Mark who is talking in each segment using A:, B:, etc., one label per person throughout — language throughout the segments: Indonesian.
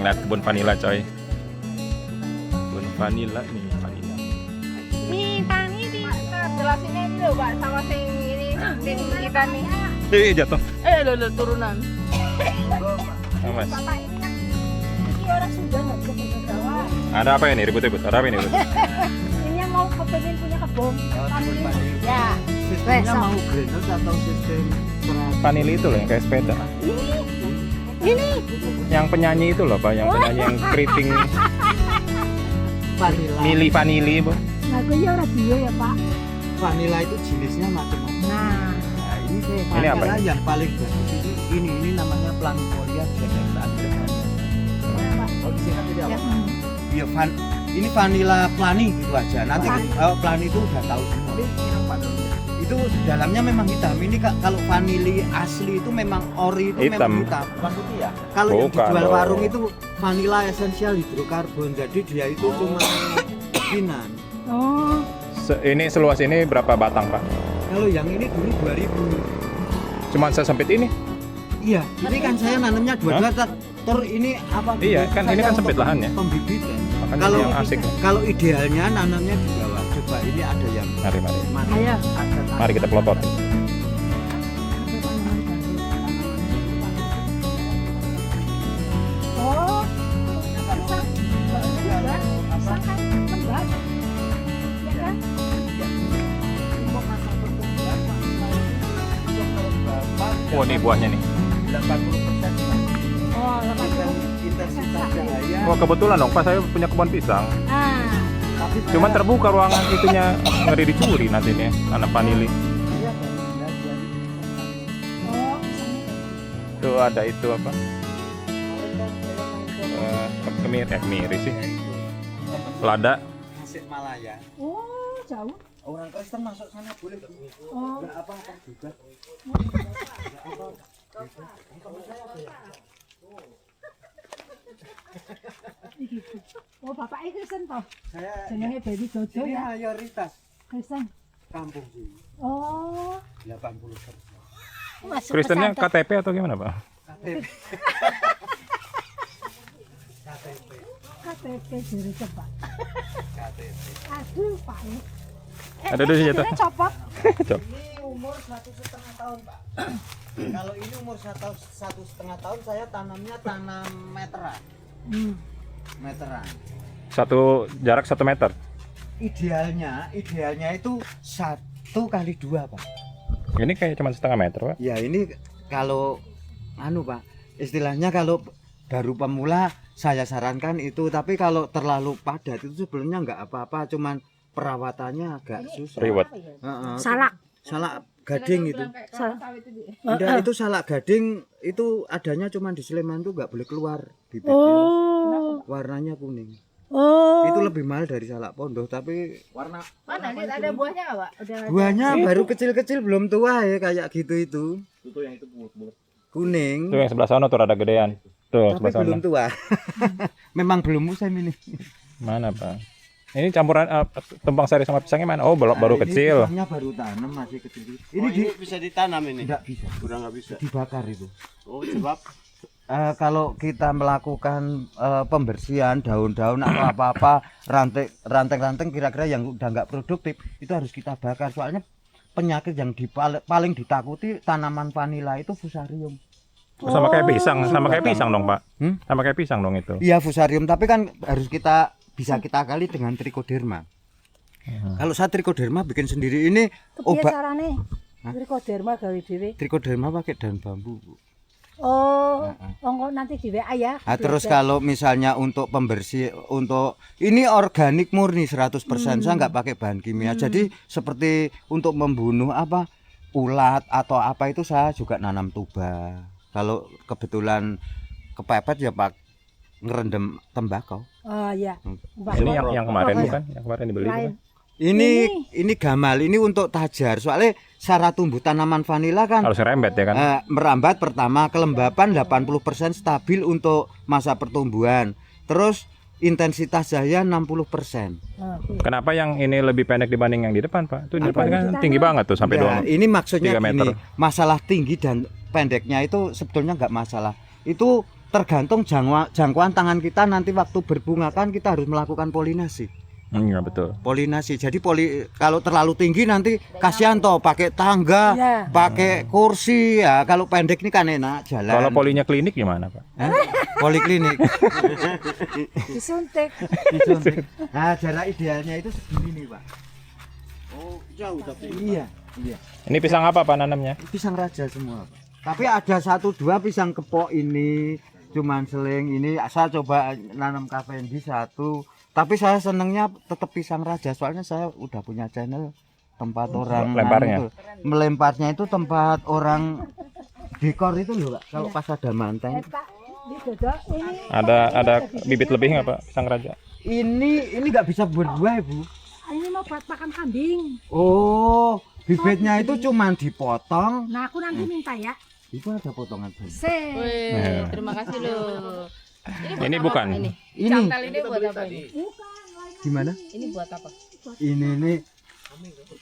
A: ngeliat kebun vanila coy. Kebun vanila nih, vanila.
B: Nih, Tani di jelasinnya ini loh, Pak, sama sing ini sing kita nih.
A: Jatuh.
B: Lo turunan.
A: Mas.
B: Bapak ini kan ini orang sudah nggak bisa bahasa Jawa.
A: Ada apa ini ribut-ribut? Ada apa ini ribut?
B: Ini yang mau kepengen punya kebun. Ya.
C: Sistemnya mau greenhouse atau sistem
A: Vanili itu loh yang kayak sepeda.
B: Ini.
A: Yang penyanyi itu loh Pak, yang penyanyi yang keriting
C: vanilla?
A: Mili Vanili Bu.
B: Lagunya radio ya, Pak.
C: Vanilla itu jenisnya macam-macam.
B: Nah,
C: Ini
A: Ini apa
C: vanilla
A: ini?
C: yang paling bagus ini namanya Planifolia Genexa. Oh, disingkat jadi apa? Ya, ini vanilla plani gitu aja. Nanti plani itu udah tahu semua. Itu dalamnya memang hitam. Ini kalau vanili asli itu memang ori itu
A: Hitam.
C: memang hitam. Bukan putih ya? Kalau yang
A: Bukan
C: dijual
A: dong.
C: warung itu vanila esensial hidrokarbon. Jadi dia itu cuma bikinan.
B: oh,
A: Ini seluas ini berapa batang Pak?
C: Kalau yang ini dulu 2000.
A: Cuman sesempit ini?
C: Iya, ini kan saya nanamnya dua-dua ini apa?
A: Iya, kan ini
C: saya
A: kan sempit
C: untuk
A: lahannya.
C: Pembibitan.
A: Makanya
C: Kalau
A: yang asik.
C: Kalau idealnya nanamnya di bawah. Coba ini ada yang
A: Mari.
C: mana?
B: Ayo.
A: Mari kita pelopor.
B: Oh, pisang. Pisang kan lembat. Ya kan?
A: Oh, ini buahnya nih.
C: 80%
B: Oh, lepas.
C: intensitas cahaya.
A: Oh, kebetulan dong Pak, saya punya kebun pisang.
B: Ah,
C: Tapi saya-
A: Cuman terbuka ruangan itunya, ngeri dicuri nanti nih tanam vanili.
C: Iya,
B: oh, pisangnya.
A: Tuh ada itu apa? Kemiri sih. Lada.
C: Tasik Malaya.
B: Oh, jauh.
C: Orang Kristen masuk sana boleh.
B: Oh,
C: Enggak apa-apa juga.
B: oh bapaknya Kristen toh?
C: Saya
B: Jenenge Baby Jojo
C: ini
B: ya?
C: mayoritas
B: Kristen.
C: kampung sini.
B: Oh,
C: 80%.
B: masuk
A: Kristennya
B: pesantren.
A: KTP atau gimana Pak?
C: KTP. KTP.
B: KTP jere cepat.
C: KTP.
B: Aduh, Pak.
A: Ada dulu senjata.
B: Ini copot.
C: Ini umur 1,5 tahun, Pak. Kalau ini umur 1,5 tahun, saya tanamnya tanam meteran.
B: Hmm.
C: Meteran.
A: Jarak 1 meter.
C: Idealnya itu 1 kali 2, Pak.
A: Ini kayak cuma setengah meter Pak.
C: Ya ini kalau Pak, istilahnya kalau baru pemula saya sarankan itu, tapi kalau terlalu padat itu sebenarnya nggak apa-apa, cuman perawatannya agak susah.
A: Ribet.
C: Heeh.
B: Salak.
C: Gading itu.
B: Salak.
C: Enggak, itu salak gading itu adanya cuman di Sleman tuh nggak boleh keluar bibitnya.
B: Oh.
C: Warnanya kuning.
B: Oh.
C: Itu lebih mahal dari salak pondok, tapi
B: Mana lihat ada buahnya enggak, Pak?
C: buahnya baru kecil-kecil belum tua ya kayak gitu itu.
D: Itu yang itu bulat-bulat.
C: Kuning.
A: Tuh yang sebelah sana tuh rada gedean. Tuh
C: Tapi
A: sebelah sana.
C: belum tua. Memang belum musim ini.
A: Mana Pak? Ini campuran tumpang sari sama pisangnya mana? Oh, baru
C: Ini
A: kecil.
C: pisangnya baru tanam masih kecil.
D: Ini bisa ditanam ini.
C: Tidak bisa,
D: Udah nggak bisa.
C: dibakar itu.
D: Oh, sebab
C: Kalau kita melakukan pembersihan daun-daun atau apa-apa ranting-ranting kira-kira yang udah nggak produktif itu harus kita bakar. Soalnya penyakit yang paling ditakuti tanaman vanila itu fusarium.
A: Sama kayak pisang, sama kayak
C: Batang.
A: pisang dong Pak.
C: Hmm?
A: Sama kayak pisang dong itu.
C: Iya fusarium, tapi kan harus bisa kita kali dengan trichoderma. Kalau saya trichoderma bikin sendiri ini
B: Kepiye
C: obat
B: carane?
C: Hah?
B: Trichoderma gawe dhewe.
C: trichoderma pakai daun bambu. Bu.
B: Oh, engko nanti di WA ya.
C: Nah, terus kalau misalnya untuk pembersih ini organik murni 100%, saya nggak pakai bahan kimia. Jadi seperti untuk membunuh ulat atau apa itu saya juga nanam tuba. Kalau kebetulan kepepet ya Pak ngerendam tembakau.
B: Oh iya.
A: Ini yang kemarin
B: Apa?
A: bukan? Yang kemarin dibeli
B: Lain.
A: bukan?
C: Ini gamal, ini untuk tajar. Soalnya syarat tumbuh tanaman vanila kan
A: Harus rembet ya kan?
C: merambat pertama, kelembapan 80% stabil untuk masa pertumbuhan. Terus intensitas cahaya 60%.
B: Oh,
A: Kenapa yang ini lebih pendek dibanding yang di depan Pak? Itu di depan
B: Apa?
A: kan tinggi banget tuh sampai
C: Ya,
A: 2
C: ini maksudnya
A: 3 meter.
C: gini, masalah tinggi dan pendeknya itu sebetulnya nggak masalah. Itu tergantung jangkauan tangan kita nanti waktu berbunga kan kita harus melakukan polinasi.
A: Iya betul.
C: Polinasi. Jadi kalau terlalu tinggi nanti kasihan toh pakai tangga,
B: Iya.
C: pakai kursi ya. Kalau pendek ini kan enak jalan.
A: Kalau polinya klinik gimana, Pak?
C: Hah? Poliklinik.
B: Disuntik.
C: Disuntik. Nah, jarak idealnya itu segini nih, Pak.
D: Oh, jauh tapi.
C: Iya, iya.
A: Ini pisang apa Pak nanamnya?
C: Pisang raja semua, Pak. Tapi ada 1-2 pisang kepok ini cuman seling ini saya coba nanam Cavendish 1. Tapi saya senengnya tetap pisang raja soalnya saya udah punya channel tempat orang
A: lemparnya.
C: Melemparnya itu tempat orang dekor itu loh, Pak. Kalau pas ada mantan.
B: Pak, ini dodok ini.
A: Ada bibit lebih nggak Pak pisang raja?
C: Ini nggak bisa berbuah, Bu.
B: Ini mau buat makan kambing.
C: Oh, bibitnya itu cuman dipotong.
B: Nah, aku nanti minta ya.
C: Itu ada potongan bibit.
B: Wih, terima kasih loh.
A: Ini bukan.
C: Ini
B: Cantel ini buat apa ini?
C: gimana?
B: Ini buat apa?
C: Ini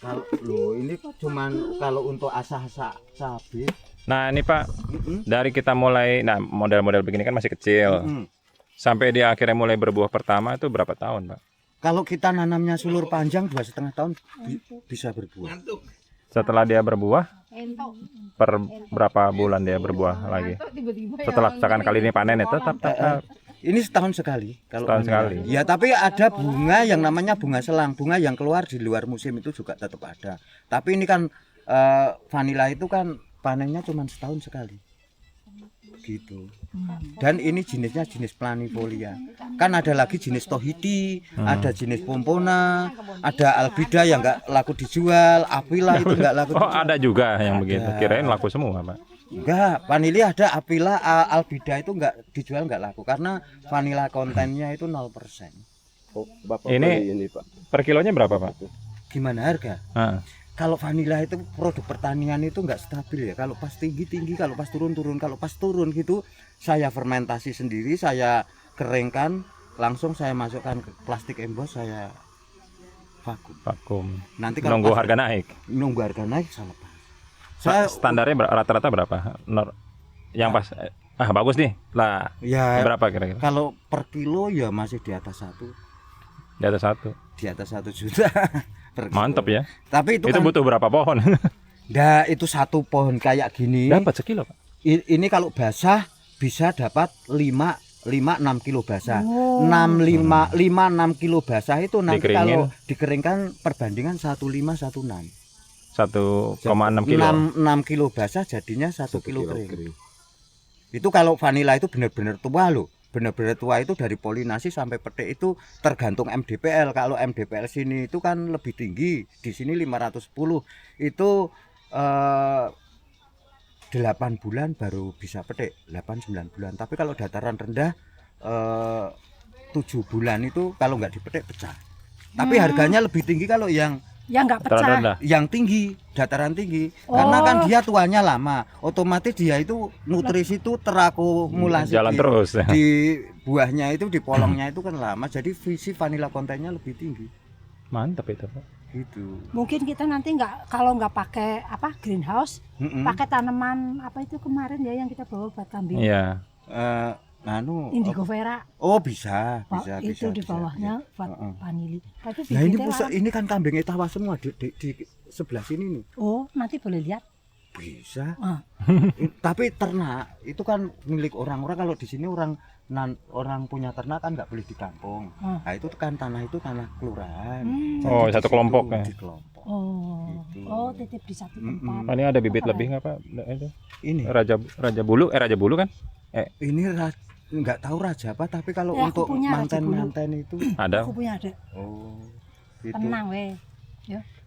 C: kalau loh ini cuman kalau untuk asah-asah cabai.
A: Nah ini Pak,
C: Mm-mm.
A: dari kita mulai, nah model-model begini kan masih kecil,
C: Mm-mm.
A: sampai dia akhirnya mulai berbuah pertama itu berapa tahun Pak?
C: Kalau kita nanamnya sulur panjang 2,5 tahun bisa berbuah.
A: Setelah dia berbuah,
B: Entok.
A: per berapa bulan dia berbuah lagi?
B: Tiba-tiba
A: Setelah misalkan kali ini panen ya tetap.
C: Ini setahun sekali kalau
A: Setahun
C: vanila.
A: sekali.
C: Ya, tapi ada bunga yang namanya bunga selang. Bunga yang keluar di luar musim itu juga tetap ada. Tapi ini kan vanila itu kan panennya cuma setahun sekali. Gitu. Dan ini jenisnya jenis planifolia. Kan ada lagi jenis tohidi, ada jenis pompona, ada albida yang enggak laku dijual, apila itu enggak laku
A: Oh
C: dijual.
A: ada juga yang begitu, kirain laku semua Pak.
C: Enggak, vanila ada, apila, albida itu enggak dijual, enggak laku karena vanila kontennya itu 0%.
D: Oh, Bapak
A: Ini-
D: beli ini, Pak.
A: Per kilonya berapa Pak?
C: Gimana harga?
A: Ah,
C: Kalau vanila itu produk pertanian itu enggak stabil ya. Kalau pas tinggi, kalau pas turun. Kalau pas turun gitu saya fermentasi sendiri, saya keringkan, langsung saya masukkan ke plastik embos, saya vakum.
A: vakum.
C: Nanti kalau
A: Nunggu
C: pas-
A: harga naik.
C: nunggu harga naik saya lepas. Saya
A: Standarnya rata-rata berapa? Yang pas bagus nih. Lah,
C: ya
A: berapa kira-kira?
C: kalau per kilo ya masih di atas 1
A: Di atas 1.
C: juta per kilo.
A: Mantap ya.
C: Tapi itu,
A: Itu
C: kan,
A: butuh berapa pohon?
C: Nah, itu satu pohon kayak gini.
A: Dapat sekilo Pak.
C: Ini kalau basah bisa dapat 5-6 kilo basah.
B: Oh.
C: 5-6 kilo basah itu nanti
A: Dikeringin.
C: kalau dikeringkan perbandingan 1,5-1,6.
A: 1,6 kilo.
C: 6 kilo basah jadinya 1 kilo kering. Itu kalau vanila itu benar-benar tua loh. Benar-benar tua itu dari polinasi sampai petik itu tergantung MDPL. Kalau MDPL sini itu kan lebih tinggi. Di sini 510. Itu 8 bulan baru bisa petik, 8-9 bulan. Tapi kalau dataran rendah 7 bulan itu kalau nggak dipetik pecah. Tapi harganya lebih tinggi kalau yang
B: Ya nggak pecah.
A: Rendah.
C: tinggi, dataran tinggi. Karena kan
B: Oh.
C: dia tuanya lama. Otomatis dia itu nutrisi itu terakumulasi
A: Jalan
C: di,
A: terus.
C: di buahnya itu di polongnya itu kan lama. Jadi visi vanila kontennya lebih tinggi.
A: Mantap itu Pak.
C: Gitu.
B: Mungkin kita nanti kalau nggak pakai apa greenhouse,
C: Mm-mm.
B: pakai tanaman apa itu kemarin ya yang kita bawa buat kambing.
A: Iya.
B: Indigo vera.
C: Oh bisa,
B: Pak,
C: bisa,
B: itu
C: bisa.
B: di
C: bisa,
B: bawahnya
C: bisa.
B: buat
C: Heeh.
B: vanili. Tapi
C: Nah ini
B: bibitnya
C: ini kan kambing etawa semua di sebelah sini nih.
B: oh, nanti boleh lihat.
C: Bisa.
B: Ah.
C: Tapi ternak itu kan milik orang-orang. Kalau di sini orang punya ternak kan nggak boleh di kampung.
B: Ah.
C: Nah itu kan tanah kelurahan.
B: Hmm.
C: Jadi
A: Oh,
C: di
A: satu
C: situ,
A: kelompok ya?
C: di kelompok.
B: Oh,
C: Gitu.
B: oh titip di satu tempat.
A: Oh, ini ada bibit lebih nggak Pak? Itu
C: Ini
A: Raja Bulu kan?
C: ini nggak tahu raja apa, tapi kalau
B: Aku
C: untuk
B: punya raja
C: manten itu
A: Ada.
B: Aku punya ada.
C: oh gitu.
B: Tenang weh.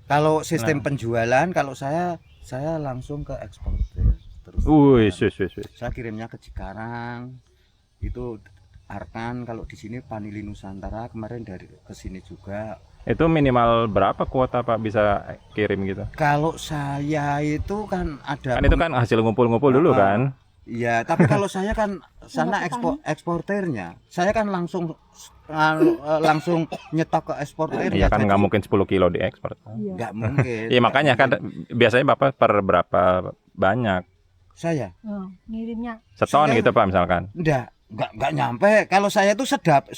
C: Kalau sistem penjualan, kalau saya langsung ke ekspor terus.
A: Wih, wis.
C: Saya kirimnya ke Cikarang. Itu Arkan, kalau di sini Vanili Nusantara kemarin dari ke sini juga.
A: Itu minimal berapa kuota Pak bisa kirim gitu?
C: Kalau saya itu kan ada
A: Kan itu kan hasil ngumpul-ngumpul dulu kan?
C: Iya, tapi kalau saya kan sana eksporternya. Saya kan langsung nyetok ke eksporternya.
A: Iya kan
C: Jadi
A: nggak mungkin 10 kilo diekspor.
B: Iya.
C: nggak mungkin.
A: Iya makanya kan biasanya Bapak per berapa banyak?
C: Saya
B: Oh, ngirimnya.
A: Seton
C: Saya-
A: gitu Pak misalkan.
C: enggak. Nggak nyampe. Kalau saya tuh sedap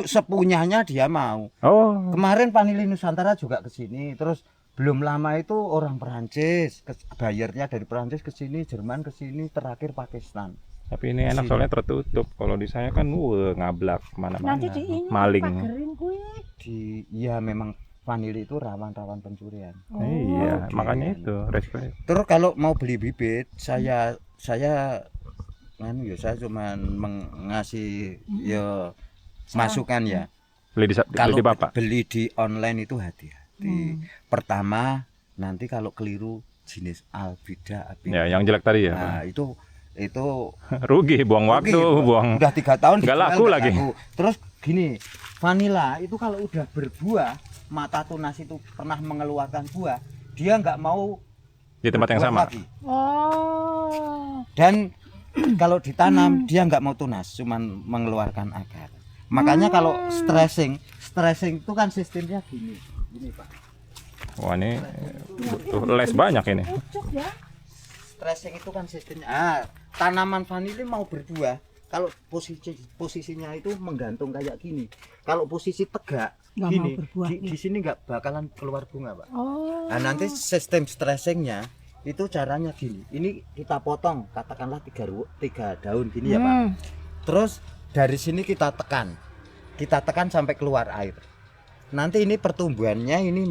C: sepunyanya dia mau.
A: Oh,
C: Kemarin Vanili Nusantara juga ke sini. Terus belum lama itu orang Perancis, bayarnya dari Perancis ke sini, Jerman ke sini, terakhir Pakistan.
A: tapi ini enak soalnya tertutup. Kalau di saya kan ngablak kemana-mana.
B: Nanti di ini
A: Maling.
B: pagerin kuwi.
C: Ya memang Vanili itu rawan pencurian.
A: Iya,
C: Oke.
A: makanya itu respect.
C: Terus kalau mau beli bibit, saya cuman mengasih ya masukan ya.
A: Beli
C: Kalau
A: di Bapak.
C: beli di online itu hati-hati. Pertama, nanti kalau keliru jenis albida
A: Ya, yang jelek tadi ya.
C: nah, itu
A: Rugi, buang waktu, buang.
C: udah 3 tahun
A: Nggak
C: dijual,
A: laku
C: nggak
A: lagi.
C: Terus gini, vanila itu kalau udah berbuah, mata tunas itu pernah mengeluarkan buah, dia nggak mau
A: Di tempat yang
C: berbuah
A: sama.
C: lagi.
B: Oh.
C: Dan kalau ditanam dia nggak mau tunas, cuman mengeluarkan akar. Makanya kalau stressing itu kan sistemnya gini Pak.
A: Wah, ini butuh les banyak ini.
B: Pucuk ya.
C: Stressing itu kan sistemnya. Tanaman vanili mau berbuah, kalau posisinya itu menggantung kayak gini. Kalau posisi tegak
B: Nggak
C: gini,
B: mau berbuah,
C: di sini nggak bakalan keluar bunga, Pak.
B: Oh.
C: Nah, nanti sistem stressingnya itu caranya gini. Ini kita potong, katakanlah 3 daun gini ya, Pak. Terus dari sini kita tekan sampai keluar air. Nanti ini pertumbuhannya ini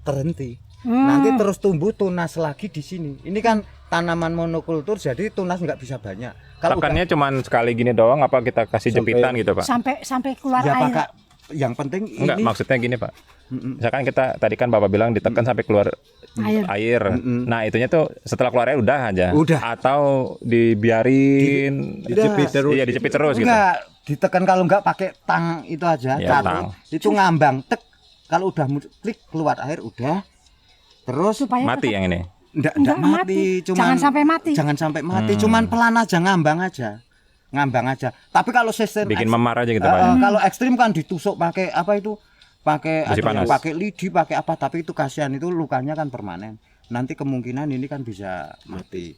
C: terhenti. Nanti terus tumbuh tunas lagi di sini. Ini kan tanaman monokultur, jadi tunas nggak bisa banyak. Kalau
A: Tekannya cuman sekali gini doang, apa kita kasih jepitan gitu, Pak?
B: Sampai keluar
C: ya
B: air.
C: Pak, yang penting
A: Enggak,
C: ini
A: maksudnya gini, Pak. Misalkan kita tadi kan Bapak bilang ditekan sampai keluar air. Nah, itunya tuh setelah keluar air udah aja.
C: Udah.
A: Atau dibiarin
D: Dijepit terus.
A: Iya, dijepit terus gitu.
C: enggak ditekan, kalau enggak pakai tang itu aja,
A: Ya,
C: satu.
A: tang.
C: Itu ngambang tek. Kalau udah klik keluar air udah. Terus
B: Supaya
A: Mati yang ini.
C: enggak
B: Enggak
C: mati, cuman
B: Jangan sampai mati.
C: Jangan sampai mati, cuman pelan aja, ngambang aja. Tapi kalau sistem
A: Bikin memar aja gitu, Pak. ya.
C: kalau ekstrim kan ditusuk pakai apa itu? Pakai
A: Besi
C: ada yang
A: panas.
C: pakai lidi, pakai apa, tapi itu kasihan, itu lukanya kan permanen. Nanti kemungkinan ini kan bisa mati.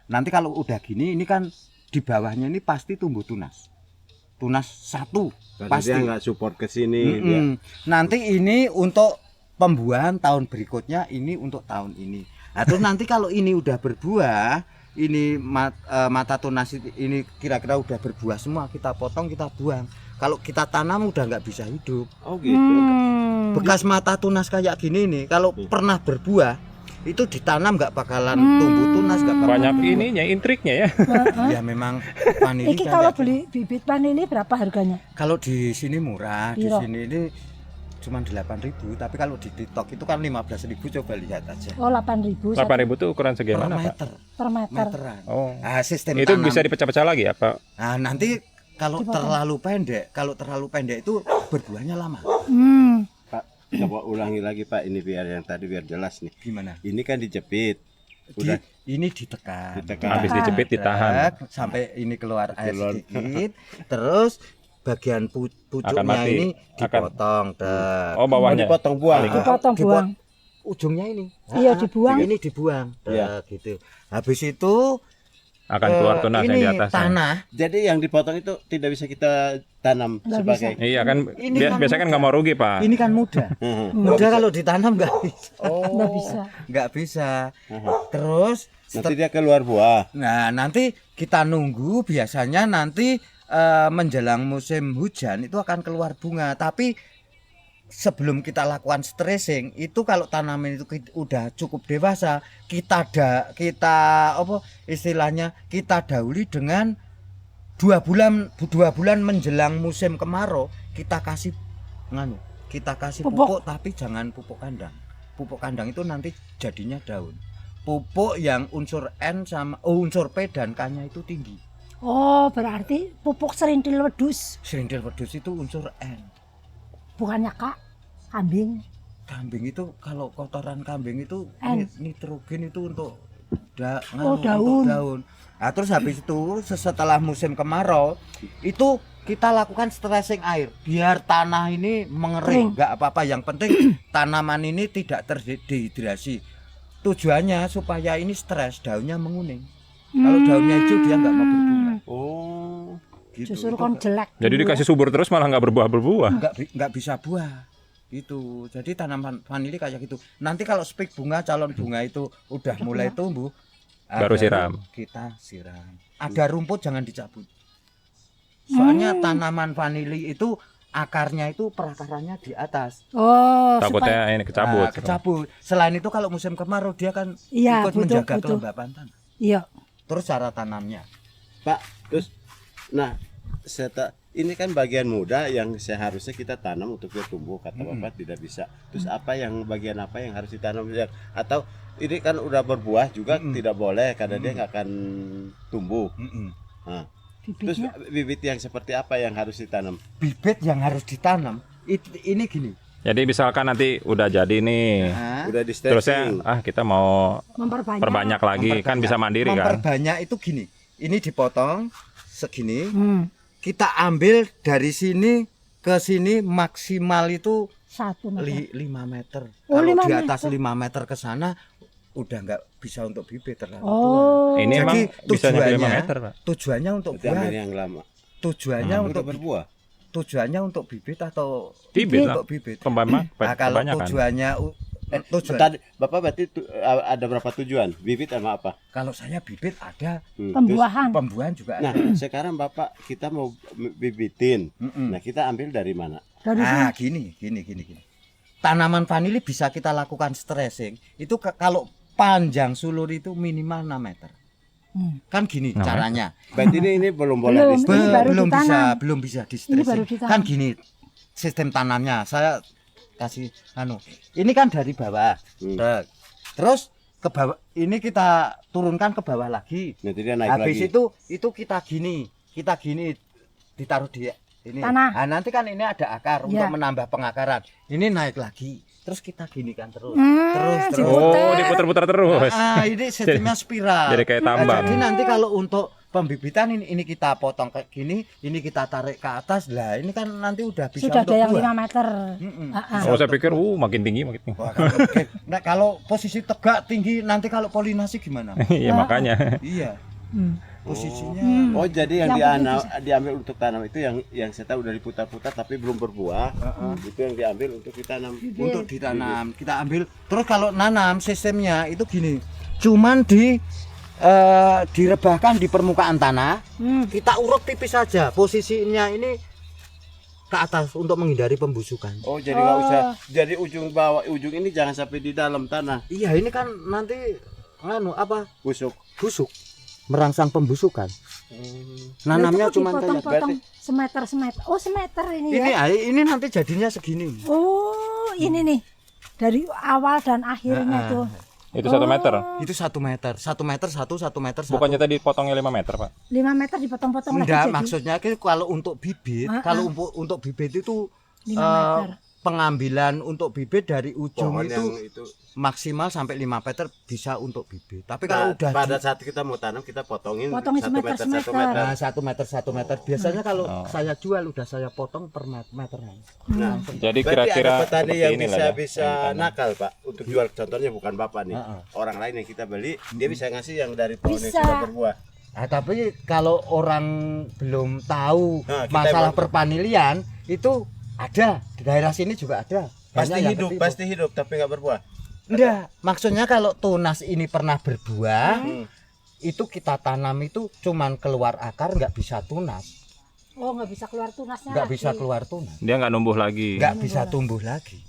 C: Nanti kalau udah gini, ini kan di bawahnya ini pasti tumbuh tunas. Tunas satu
D: Karena
C: pasti.
D: dia nggak support ke sini.
C: Mm-mm. Nanti ini untuk pembuahan tahun berikutnya, ini untuk tahun ini. Nah, terus nanti kalau ini udah berbuah, ini mata tunas ini kira-kira udah berbuah semua, kita potong, kita buang. Kalau kita tanam udah nggak bisa hidup.
D: Oh gitu.
C: Bekas mata tunas kayak gini nih, kalau pernah berbuah itu ditanam nggak bakalan tumbuh tunas, nggak bakalan.
A: Banyak ininya, intriknya ya.
C: Ya memang vanili
B: Iki
C: kayak
B: kalau
C: gitu.
B: beli bibit vanili berapa harganya?
C: Kalau di sini murah, di
B: Piro?
C: sini ini cuma 8.000, tapi kalau di TikTok itu kan 15.000, coba lihat aja.
B: Oh, 8.000
A: 8.000 tuh ukuran
C: Per
A: segimana, Pak?
C: meter,
B: per meter.
C: meteran.
A: Oh.
C: Nah, sistem
A: Itu
C: tanam.
A: bisa dipecah-pecah lagi apa?
C: Nah, nanti kalau terlalu pendek itu berbuahnya lama.
D: Pak, coba ulangi lagi Pak, ini biar yang tadi biar jelas nih.
C: Gimana?
D: Ini kan dijepit. Udah
C: Ini ditekan.
D: Ditekan.
A: Habis dijepit ditahan.
C: Tek, sampai ini keluar air
D: Keluar.
C: sedikit, terus bagian
A: Akan
C: pucuknya
A: mati.
C: ini dipotong. Tek.
A: Oh, bawahnya.
D: dipotong buang.
B: Dipotong buang.
C: Ujungnya ini.
B: Iya, dibuang.
C: Ini dibuang.
D: Iya.
C: Gitu. Habis itu
A: Akan keluar tunas yang
C: ini
A: di atas.
C: tanah.
D: Jadi yang dipotong itu tidak bisa kita tanam
B: Nggak
D: sebagai.
A: Iya kan,
C: Ini kan
A: biasanya kan nggak mau rugi, Pak.
C: Ini kan mudah. Mudah kalau ditanam nggak bisa.
B: Nggak bisa.
C: Nggak bisa. Terus
D: Nanti dia keluar buah.
C: nah, nanti kita nunggu, biasanya nanti menjelang musim hujan itu akan keluar bunga. Tapi sebelum kita lakukan stressing itu, kalau tanaman itu udah cukup dewasa, kita apa istilahnya, kita dahului dengan 2 bulan menjelang musim kemarau, kita kasih pupuk, tapi jangan pupuk kandang. Pupuk kandang itu nanti jadinya daun. Pupuk yang unsur N sama unsur P dan K-nya itu tinggi.
B: Oh, berarti pupuk serintil wedus,
C: Serindil wedhus itu unsur N.
B: bukannya Kak? Kambing.
C: Kambing itu, kalau kotoran kambing itu
B: N.
C: nitrogen itu untuk
B: daun.
C: untuk daun. Nah, terus habis itu setelah musim kemarau itu kita lakukan stressing air biar tanah ini mengering. Enggak apa-apa, yang penting tanaman ini tidak terdehidrasi. Tujuannya supaya ini stres, daunnya menguning. Kalau daunnya hijau dia nggak mau berbunga.
D: Oh.
C: gitu.
B: Justru
C: Itu
B: kon jelek.
A: Jadi dikasih subur terus malah nggak berbuah-berbuah.
C: nggak bisa buah itu. Jadi tanaman vanili kayak gitu. Nanti kalau spik bunga, calon bunga itu udah mulai tumbuh,
A: Baru siram.
C: kita siram. Ada rumput jangan dicabut. Soalnya tanaman vanili itu akarnya itu perakarannya di atas.
B: Oh,
A: Takutnya ini kecabut.
C: Nah, kecabut. Selain itu kalau musim kemarau dia kan
B: Iya,
C: ikut
B: butuh,
C: menjaga
B: butuh.
C: kelembapan tanah.
B: iya.
C: Terus cara tanamnya.
D: Pak, terus nah ini kan bagian muda yang seharusnya kita tanam untuk dia tumbuh, kata Bapak tidak bisa. Terus bagian apa yang harus ditanam atau ini kan udah berbuah juga tidak boleh karena dia nggak akan tumbuh. Nah, terus
B: Bibitnya
D: bibit yang seperti apa yang harus ditanam?
C: Bibit yang harus ditanam ini gini.
A: Jadi misalkan nanti udah jadi nih,
C: Nah,
D: Udah di
A: terusnya
D: stretching.
A: kita mau
B: memperbanyak.
A: perbanyak lagi kan bisa mandiri kan.
C: memperbanyak itu gini. Ini dipotong segini.
B: Hmm,
C: Kita ambil dari sini ke sini maksimal itu
B: 1 meter.
C: 5 meter.
B: Oh,
C: Kalau
B: 5
C: di atas
B: meter.
C: 5 meter ke sana udah nggak bisa untuk bibit terlalu tua.
B: Oh,
A: Ini emang
C: Jadi
A: bisa nyampe 5
C: tujuannya-
A: meter, Pak.
C: Tujuannya untuk
D: Berarti ambil
C: buah,
D: yang lama.
C: tujuannya
D: Untuk
C: untuk
D: berbuah.
C: tujuannya untuk bibit atau
A: Bibit lah.
C: untuk bibit.
A: Pembanyak,
C: Nah, kalau
A: perbanyakan.
C: tujuannya tujuan.
D: Tadi Bapak berarti ada berapa tujuan? Bibit sama apa?
C: Kalau saya bibit ada,
B: pembuahan.
C: pembuahan juga
D: Nah,
C: ada.
D: sekarang Bapak kita mau bibitin.
C: Mm-mm.
D: Nah, kita ambil dari mana?
B: Dari
C: Ah, gini. Tanaman vanili bisa kita lakukan stressing. Itu kalau panjang sulur itu minimal 6 meter. Kan gini
A: 6 meter.
C: caranya.
D: Berarti ini belum boleh
B: Belum.
D: di
B: Ini baru
C: belum bisa di
B: Ini baru
C: stressing.
B: ditanam.
C: Kan gini sistem tanamnya. Saya kasih Ini kan dari bawah.
D: Hmm.
C: Terus ke bawah ini kita turunkan ke bawah lagi.
D: Nanti dia naik
C: Habis
D: lagi.
C: itu kita gini ditaruh di ini.
B: Tanah.
C: Nah, nanti kan ini ada akar
B: Ya.
C: untuk menambah pengakaran. Ini naik lagi. Terus kita ginikan terus. Terus.
A: Oh, diputar-putar terus.
C: Ini sistemnya spiral.
A: Jadi kayak tambang.
C: Jadi nanti kalau untuk pembibitan ini kita potong kayak gini, ini kita tarik ke atas. Lah, ini kan nanti udah bisa
B: Sudah ada
C: untuk
B: yang
C: buah.
B: 5 meter.
C: Mm-mm.
B: Ah.
A: Oh, saya pikir makin tinggi makin tinggi.
C: Wah, nah, kalau posisi tegak tinggi nanti kalau polinasi gimana?
A: Iya, makanya.
C: Iya,
B: Hmm.
C: posisinya.
D: Oh, jadi yang
B: Yang
D: diambil untuk tanam itu yang saya tahu udah diputar-putar tapi belum berbuah. Itu yang diambil untuk ditanam.
C: Untuk ditanam kita ambil. Terus kalau nanam sistemnya itu gini, cuman direbahkan di permukaan tanah, kita urut tipis saja, posisinya ini ke atas untuk menghindari pembusukan.
D: Oh, jadi nggak usah. Jadi ujung bawah, ujung ini jangan sampai di dalam tanah.
C: Iya, ini kan nanti
D: Busuk.
C: busuk, merangsang pembusukan. Nanamnya cuma kayak
B: potong semeter. Oh, semeter ini
C: ini,
B: ya.
C: ini nanti jadinya segini.
B: Oh, ini nih. Dari awal dan akhirnya tuh.
A: Itu 1 meter.
C: Itu 1 meter, 1 meter, 1 meter.
A: Bukannya tadi potongnya 5 meter, Pak?
B: 5 meter dipotong-potong lagi
C: Enggak,
B: jadi
C: maksudnya kalau untuk bibit, kalau untuk bibit itu
B: 5 meter.
C: pengambilan untuk bibit dari ujung
D: Pohon
C: itu
D: yang itu.
C: maksimal sampai 5 meter bisa untuk bibit. Tapi kalau udah
D: pada saat kita mau tanam kita potongin
B: Potongin
D: 1 meter, 1
B: semeter.
D: meter.
C: nah, 1 meter 1 meter. Biasanya kalau saya jual udah saya potong per meteran.
D: Nah,
A: Jadi
D: berarti
A: kira-kira
D: ada petani
A: seperti
D: yang
A: inilah
D: bisa
A: ya,
D: bisa
A: yang ditanam.
D: nakal, Pak, untuk jual. Contohnya bukan Bapak nih. Orang lain yang kita beli, dia bisa ngasih yang dari pohon yang
B: Bisa.
D: sudah berbuah.
C: Nah, tapi kalau orang belum tahu
D: Nah, kita
C: masalah
D: emang-
C: perpanilian itu ada di daerah sini juga ada.
D: Pasti
C: Banyak yang
D: hidup,
C: ketipu.
D: pasti hidup tapi nggak berbuah.
C: Enggak, maksudnya kalau tunas ini pernah berbuah, itu kita tanam itu cuman keluar akar nggak bisa tunas,
B: Oh, nggak bisa keluar tunasnya
C: nggak
B: lagi.
C: bisa keluar tunas,
A: Dia nggak numbuh lagi.
C: nggak bisa tumbuh lagi.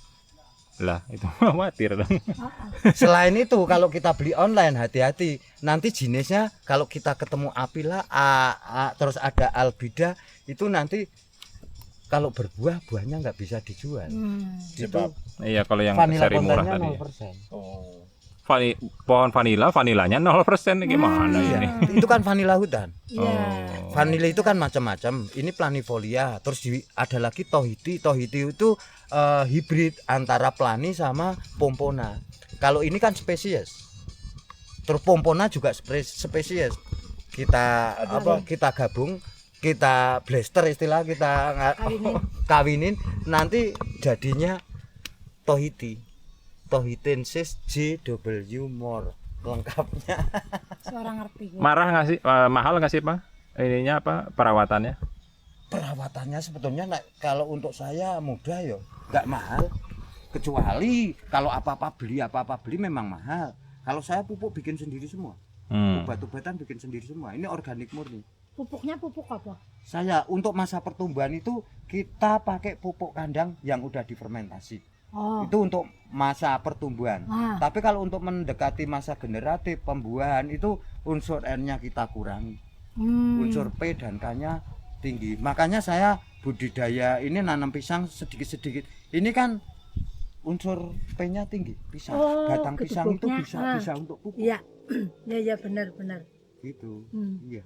A: Lah, itu khawatir dong.
C: Selain itu kalau kita beli online hati-hati, nanti jenisnya kalau kita ketemu apila, terus ada albida itu nanti kalau berbuah buahnya nggak bisa dijual.
D: Sebab
A: Iya, kalau yang
C: Vanila
A: seri murah
C: kontennya
A: tadi.
C: 0%.
A: Pohon vanilanya 0%. Gimana
C: Iya,
A: ini?
C: itu kan vanila hutan.
B: Iya.
C: Vanila itu kan macam-macam. Ini planifolia, terus ada lagi tohiti. Tohiti itu hibrid antara plani sama pompona. Kalau ini kan spesies. Terus pompona juga spesies. Kita kita gabung, kita blaster istilah kita kawinin, nanti jadinya tohiti. Tohitensis JW more lengkapnya.
B: Seorang ngerti gue.
A: Mahal nggak sih, Pak? Ininya apa? Perawatannya?
C: perawatannya sebetulnya kalau untuk saya mudah ya nggak mahal, kecuali kalau apa-apa beli memang mahal. Kalau saya pupuk bikin sendiri semua, obat-obatan bikin sendiri semua, ini organik murni.
E: Pupuknya pupuk apa?
C: Saya untuk masa pertumbuhan itu kita pakai pupuk kandang yang udah difermentasi. Itu untuk masa pertumbuhan. Tapi kalau untuk mendekati masa generatif pembuahan itu unsur N-nya kita kurangi, unsur P dan K-nya tinggi. Makanya saya budidaya ini nanam pisang sedikit-sedikit. Ini kan unsur P-nya tinggi, pisang. Batang pisang itu bisa untuk pupuk.
E: Iya. Ya benar.
C: Gitu. Iya.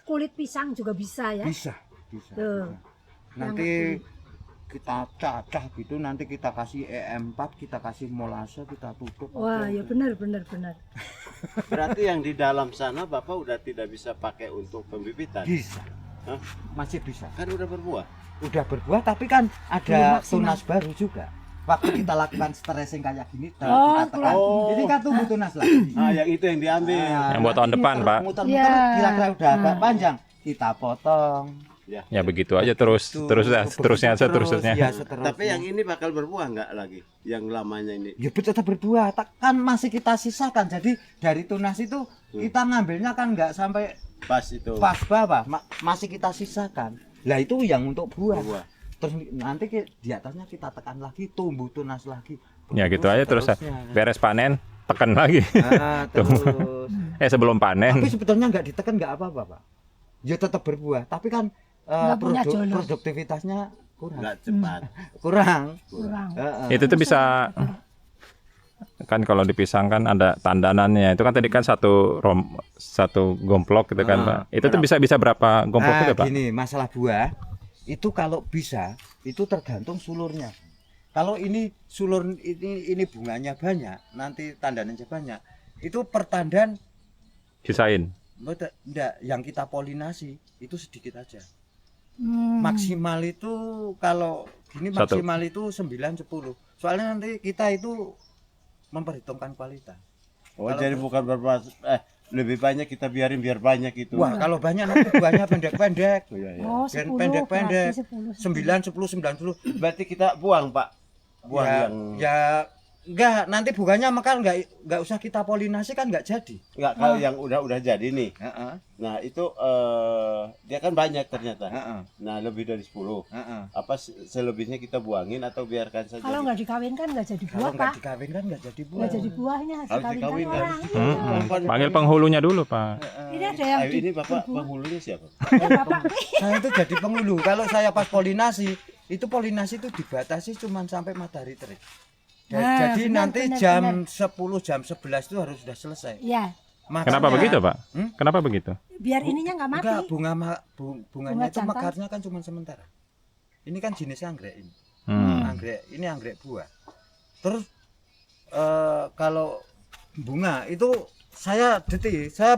E: Kulit pisang juga bisa ya?
C: Bisa.
E: Tuh.
C: Nanti kita cacah gitu, nanti kita kasih EM4, kita kasih molase, kita tutup.
E: Wah, ya benar.
D: Berarti yang di dalam sana Bapak udah tidak bisa pakai untuk pembibitan?
C: Bisa.
D: Hah?
C: Masih bisa.
D: Kan udah berbuah.
C: Udah berbuah, tapi kan
E: Belum
C: ada
E: maksimal.
C: tunas baru juga. Waktu kita lakukan stressing kayak gini, kita tekan. Ini kan tumbuh tunas lagi.
D: Yang itu yang diambil.
A: Yang buat tahun depan, Pak.
C: Muter-muter,
E: Iya.
C: kira-kira udah agak panjang, kita potong.
A: Ya begitu aja seterusnya.
C: Ya, seterusnya.
D: Tapi yang ini bakal berbuah nggak lagi? Yang lamanya ini.
C: Ya tetap berbuah, kan masih kita sisakan. Jadi dari tunas itu kita ngambilnya kan nggak sampai
D: Pas itu.
C: pas bawah, masih kita sisakan. Lah itu yang untuk buah.
D: Berbuah.
C: Terus nanti di atasnya kita tekan lagi, tumbuh tunas lagi.
A: Ya gitu aja terus
C: seterusnya.
A: beres panen tekan lagi.
C: Terus.
A: Sebelum panen.
C: Tapi sebetulnya nggak ditekan nggak apa-apa, Pak. Ya tetap berbuah, tapi kan
E: Nggak punya jolos.
C: produktivitasnya kurang.
D: Nggak cepat.
C: Kurang.
A: Itu tuh bisa kan kalau di pisang kan ada tandanannya. Itu kan tadi kan satu gomplok gitu kan, Pak. Itu tuh bisa berapa gomplok itu, Pak?
C: Gini, masalah buah itu kalau bisa itu tergantung sulurnya. Kalau ini sulur ini bunganya banyak, nanti tandanannya banyak. Itu pertandan
A: Sisain.
C: enggak, yang kita polinasi itu sedikit aja. Maksimal itu kalau gini
A: Satu.
C: maksimal itu 9-10. Soalnya nanti kita itu memperhitungkan kualitas.
D: Oh,
C: Kalau-
D: jadi bukan berbuah lebih banyak kita biarin biar banyak itu.
C: Wah, kalau banyak nanti buahnya pendek-pendek.
D: Oh, iya, iya.
E: Oh,
C: Biar
E: 10
C: pendek-pendek.
E: berarti 10.
C: 9, 10, 90.
D: Berarti kita buang, Pak. Buang
C: Ya,
D: yang
C: ya enggak, nanti bunganya mekar enggak usah kita polinasi kan enggak jadi.
D: enggak kalau yang udah jadi nih.
C: Heeh.
D: Nah, itu dia kan banyak ternyata.
C: Heeh.
D: Nah, lebih dari 10.
C: Heeh.
D: Apa selebihnya kita buangin atau biarkan saja?
E: Kalau nggak dikawinkan nggak jadi
C: Kalau
E: buah,
C: enggak
E: Pak.
C: dikawin kan enggak jadi buah.
E: Nggak jadi buah ini harus
D: Harus
E: dikawinkan
D: dikawinkan.
E: orang.
A: Panggil penghulunya dulu, Pak.
E: Ini ada yang
D: Ayo, ini Bapak penghulunya siapa?
E: Bapak.
C: Saya itu jadi penghulu. Kalau saya pas polinasi, itu polinasi itu dibatasi cuma sampai matahari terik.
E: Nah,
C: Jadi
E: benar,
C: nanti
E: benar,
C: jam
E: benar.
C: 10, jam 11 itu harus sudah selesai.
E: Iya,
C: Makanya-
A: Kenapa begitu, Pak?
C: Hmm?
A: Kenapa begitu?
E: biar ininya nggak mati.
C: Enggak, bunganya
E: Bunga
C: itu
E: jantan.
C: mekarnya kan cuma sementara. Ini kan jenis anggrek ini. Anggrek buah. Terus kalau bunga itu saya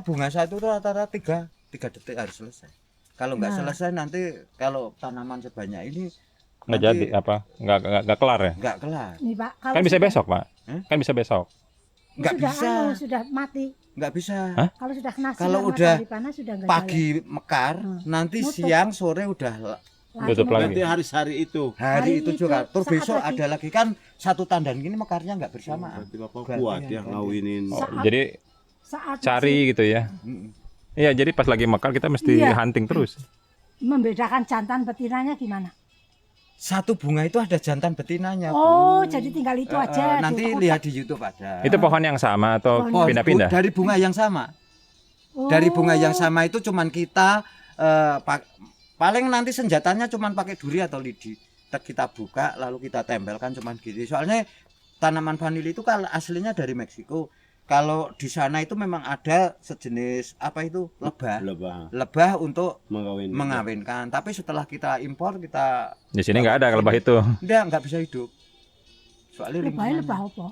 C: bunga saya itu rata-rata 3 detik harus selesai. Kalau nggak
E: Nah.
C: selesai nanti kalau tanaman sebanyak ini
A: Nggak
C: nanti
A: jadi apa? Nggak kelar ya?
C: nggak kelar.
E: Nih, Pak, kalau
A: Kan bisa
E: sudah-
A: besok, Pak.
C: Hah?
A: Kan bisa besok.
C: Nggak
E: sudah
C: bisa.
E: sudah mati.
C: Nggak bisa.
A: Hah?
E: Kalau sudah kena
C: Kalau
E: sinar
C: udah
E: matahari panas sudah nggak
C: Pagi mekar, nanti
E: Nutup.
C: siang sore udah
E: jalan.
A: tutup
E: Langsung
A: lagi.
D: Berarti hari itu.
C: hari
E: Hari
C: itu
E: itu,
C: juga. Terus
E: saat
C: besok
E: lagi.
C: ada lagi kan satu tandan gini mekarnya nggak bersamaan.
D: Berarti Bapak
C: Gantian,
D: kuat ya
C: gantian.
D: ngawinin.
A: Oh,
E: Saat-
A: jadi
E: saat
A: cari gitu ya.
C: Mm-mm.
A: Iya, jadi pas lagi mekar kita mesti
E: Iya.
A: hunting terus.
E: membedakan jantan betinanya gimana?
C: Satu bunga itu ada jantan betinanya.
E: Oh,
C: Bu.
E: jadi tinggal itu
C: Eh,
E: aja.
C: nanti
E: di kotak.
C: lihat di YouTube ada.
A: Itu pohon yang sama atau
E: Pohon.
C: Pohon,
A: pindah-pindah?
C: Bu, dari bunga yang sama.
E: Oh.
C: Dari bunga yang sama itu cuman kita paling nanti senjatanya cuman pakai duri atau lidi. Kita buka lalu kita tempelkan cuman gitu. Soalnya tanaman vanili itu kan aslinya dari Meksiko. Kalau di sana itu memang ada sejenis apa itu lebah. Lebah untuk mengawinkan. Tapi setelah kita impor kita
A: Di sini nggak ada lebah itu.
C: nggak bisa hidup. Soalnya
E: Lebahnya
C: lingkungan.
E: lebah apa?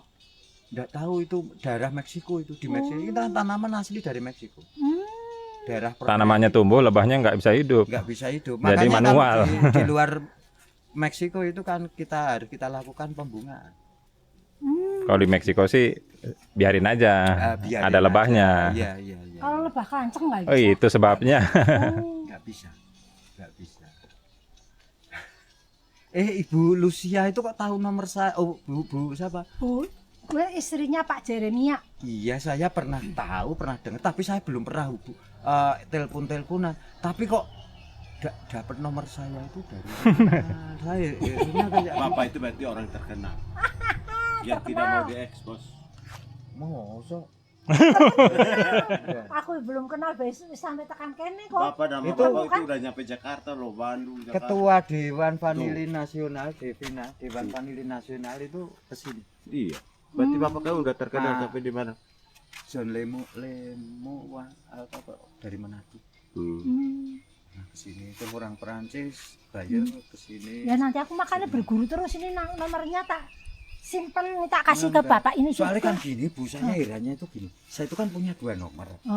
C: Nggak tahu itu daerah Meksiko itu di Meksiko. Kita tanaman asli dari Meksiko. Daerah
A: Tanamannya tumbuh, lebahnya nggak bisa hidup.
C: nggak bisa hidup.
A: Jadi
C: Makanya
A: manual.
C: kalau di luar Meksiko itu kan harus kita lakukan pembungaan.
A: Kalau di Meksiko sih biarin aja.
C: Biarin
A: Ada
C: aja.
A: lebahnya.
C: Iya, iya, iya.
E: Kalau lebah kanceng nggak
A: Oh,
E: bisa.
A: itu sebabnya.
E: Oh.
C: Nggak bisa. Nggak bisa. Ibu Lucia itu kok tahu nomor saya? Oh, Bu siapa?
E: Bu, gue istrinya Pak Jeremia.
C: Iya, saya pernah tahu, pernah dengar, tapi saya belum pernah telepon-teleponan. Tapi kok dapat nomor saya itu dari mana? Saya kayak
D: Bapak itu berarti orang terkenal yang tidak mau diekspos.
C: mosok.
E: Aku belum kenal besok sampai tekan kene kok.
D: Bapak dan
C: Itu-
D: Bapak itu udah nyampe Jakarta loh, Bandung, Jakarta.
C: Ketua Dewan Vanili Nasional, Dewan Vanili Nasional itu kesini.
D: Iya. Berarti Bapak kan udah terkenal
C: Nah.
D: sampai di mana?
C: John Lemo apa dari Manado.
E: Hmm.
C: Nah, kesini itu orang Perancis, bayar kesini.
E: Ya nanti aku makanya berguru terus ini nomornya tak simpen tak kasih ke bapak ini
C: Soalnya
E: juga.
C: kan gini, Bu, saya herannya itu gini. Saya itu kan punya 2 nomor.
E: Oh.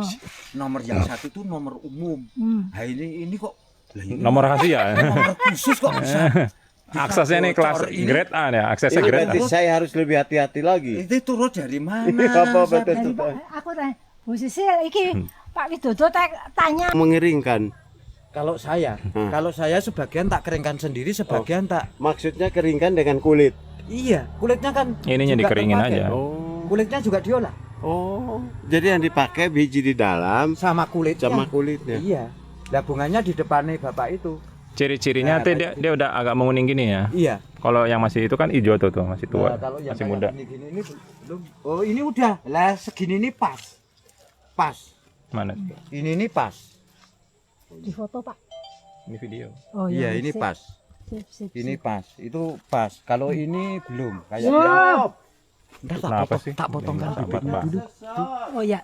C: Nomor yang satu itu nomor umum.
E: Hmm.
C: Nah, ini kok lah ini
A: Nomor rahasia.
C: nomor khusus kok bisa.
A: Aksesnya nih kelas
C: Bocor ini.
A: grade A ya, aksesnya
D: Ini
A: grade A.
D: berarti saya harus lebih hati-hati lagi.
C: Itu turun dari mana?
D: Apa
C: Saya-
D: betul?
E: Dari aku tanya, Bu Sisil iki Pak Widodo tanya
D: Mengeringkan.
C: Kalau saya, sebagian tak keringkan sendiri, sebagian tak.
D: Maksudnya keringkan dengan kulit.
C: Iya, kulitnya kan
A: Ininya
C: juga
A: dikeringin
C: terpakai.
A: aja.
D: Oh.
C: Kulitnya juga diolah
D: Oh. Jadi yang dipakai biji di dalam
C: sama kulitnya.
D: sama kulitnya.
C: Iya. Lah bunganya di depannya bapak itu.
A: Ciri-cirinya
C: Nah,
A: tuh dia udah agak menguning gini ya.
C: Iya.
A: Kalau yang masih itu kan hijau tuh masih tua,
C: Nah, kalau yang
A: masih
C: kayak
A: muda.
C: Gini ini belum. Oh, ini udah. Lah segini ini pas. Pas.
A: Mana?
C: Ini pas.
E: di foto Pak.
A: Ini video.
E: Oh
C: Iya, ini
E: sip,
C: pas.
E: sip, sip,
C: Ini
E: sip.
C: pas. Itu pas. Kalau ini belum. Kayak
E: Wow.
C: Ntar
A: Kenapa sih?
C: tak potongkan
A: Ini
C: bibitnya
A: apa, Pak?
C: dulu.
E: Oh ya,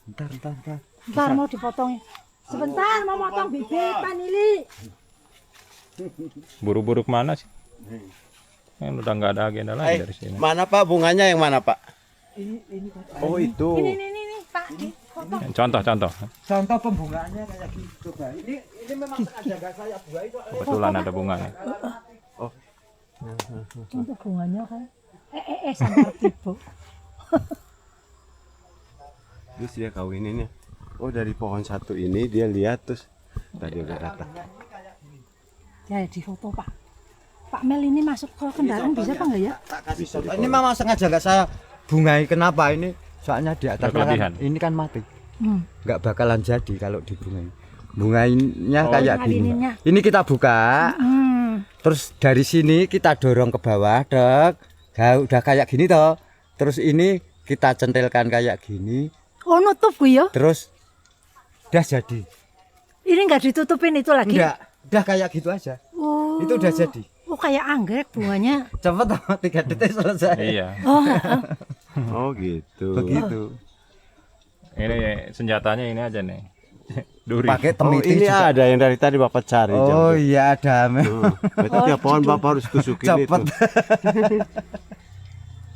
C: Ntar.
E: ntar mau dipotong. Sebentar mau potong bibit Panili.
A: Buru-buru kemana sih? Kan udah nggak ada agenda lagi dari sini.
D: Mana Pak bunganya yang mana Pak?
C: Ini
D: Oh itu.
E: Ini Pak, di foto.
A: Contoh.
C: contoh pembungaannya kayak gitu. Coba. Ini memang sengaja saya buah itu.
A: Kebetulan ada bunganya.
E: Contoh bunganya kan. Sampai tiba.
D: Terus dia kawininnya. Oh dari pohon satu ini dia lihat terus tadi udah kata.
E: Ya di foto Pak. Pak Mel ini masuk ke kendaraan bisa apa enggak ya?
D: Bisa
C: Ini memang sengaja nggak saya bungai. Kenapa ini? Soalnya di atas
A: Berlebihan.
C: kan, ini kan mati.
E: Hmm.
C: Nggak bakalan jadi kalau dibungai. Bungainya
A: Oh,
C: kayak gini.
E: ngalininnya.
C: Ini kita buka,
E: Hmm.
C: terus dari sini kita dorong ke bawah, dek. Udah kayak gini toh. Terus ini kita centelkan kayak gini,
E: Oh nutup Bu ya?
C: terus udah jadi.
E: Ini enggak ditutupin itu lagi?
C: Enggak, udah kayak gitu aja.
E: Oh.
C: Itu udah jadi.
E: Oh kayak anggrek bunganya.
C: Cepet toh, 3 detik selesai.
A: Iya.
E: Oh,
D: Oh gitu.
C: Begitu.
A: Ini senjatanya ini aja nih. Duri.
C: Pakai
D: Oh
C: temiti
D: ini
C: juga.
D: ada yang dari tadi Bapak cari.
C: Oh
D: jam.
C: iya ada.
D: Berarti tiap pohon Bapak harus tusukin
C: Cepet.
D: itu.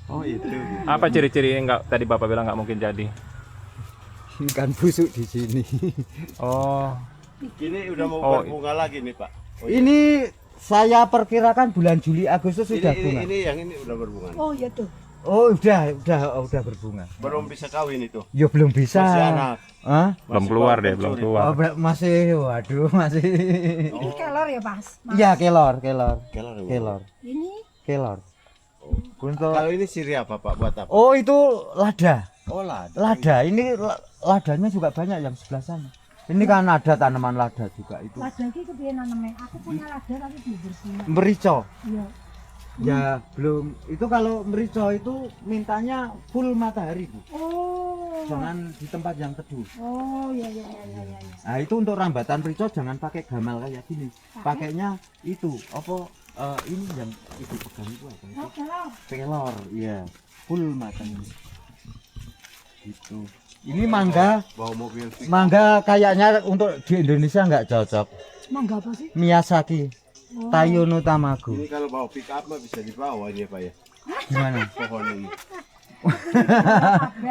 D: Oh itu.
A: Apa ciri-ciri yang nggak tadi Bapak bilang nggak mungkin jadi?
C: Kan busuk di sini.
A: Oh,
D: Ini udah mau
A: Oh,
D: berbunga lagi nih Pak. Oh,
C: Ini saya perkirakan bulan Juli Agustus sudah bunga.
D: ini yang ini udah berbunga.
E: oh ya tuh.
C: Oh udah berbunga.
D: Belum bisa kawin itu.
C: Ya belum bisa.
D: Masih anak.
C: Hah?
A: belum
D: Masih
A: keluar
D: bau
A: deh, belum
D: pencuri.
A: keluar.
C: Oh, masih, waduh, masih.
E: Ini kelor ya Mas? Mas.
C: Iya, kelor.
D: Kelor.
E: Ini
C: Untuk
D: Kalau ini siri apa Pak? Buat apa?
C: oh itu lada.
D: Oh lada.
C: Lada. Ini ladanya juga banyak yang sebelah sana. Ini kan ada tanaman lada juga itu.
E: lada iki kepiye naneme? Aku punya lada tapi belum bersih.
C: Merico.
E: Iya.
C: Ya, belum. Itu kalau merico itu mintanya full matahari, Bu.
E: Oh.
C: Jangan di tempat yang teduh.
E: Oh ya.
C: Nah, itu untuk rambatan merico jangan pakai gamal kayak gini. Pakainya itu apa ini yang ibu pegang itu apa itu?
E: Oh, kelor.
C: Pelor, iya. Full matang. Gitu. Ini mangga,
D: Bawa mobil.
C: mangga kayaknya untuk di Indonesia nggak cocok.
E: Mangga apa sih?
C: Miyazaki,
E: Oh.
C: Taiyo no Tamago.
D: Ini kalau bawa pick up mah bisa dibawa dia Pak ya.
C: Gimana?
D: Pohon ini.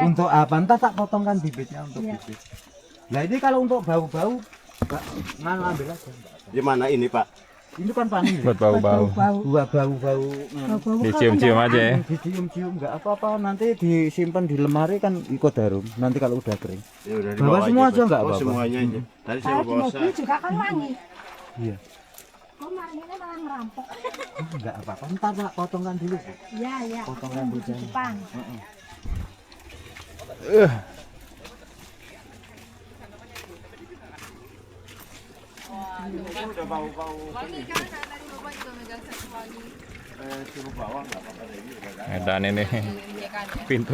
C: Untuk apa? Entah tak potongkan bibitnya untuk
E: Iya.
C: bibit. Nah ini kalau untuk bau-bau, nganu ambil aja.
D: Di mana ini Pak?
C: Ini kan panggil.
A: Buat bau-bau.
C: Buat bau-bau.
E: Bau-bau
A: Dicium-cium aja ya.
C: Dicium-cium nggak apa-apa, nanti disimpan di lemari kan ikut harum. Nanti kalau udah kering.
D: Ya udah
C: Bawa semua
D: Pak.
C: aja nggak
D: Oh
C: apa-apa.
D: semuanya aja. Tadi saya
E: Kalau di
D: bawa
E: mobil juga kan wangi.
C: Iya.
E: Kok maringnya malah ngerampok.
C: Enggak apa-apa. Ntar Pak potongkan dulu, Bu.
E: Iya, iya.
C: Potongan
E: Di
C: bujang.
E: depan.
D: Udah bau-bau
B: Wangi kan tadi Bapak juga megang satu wangi.
D: suruh bawang nggak apa-apa ini udah
A: Dan ini
B: Iya kan ya.
A: pintu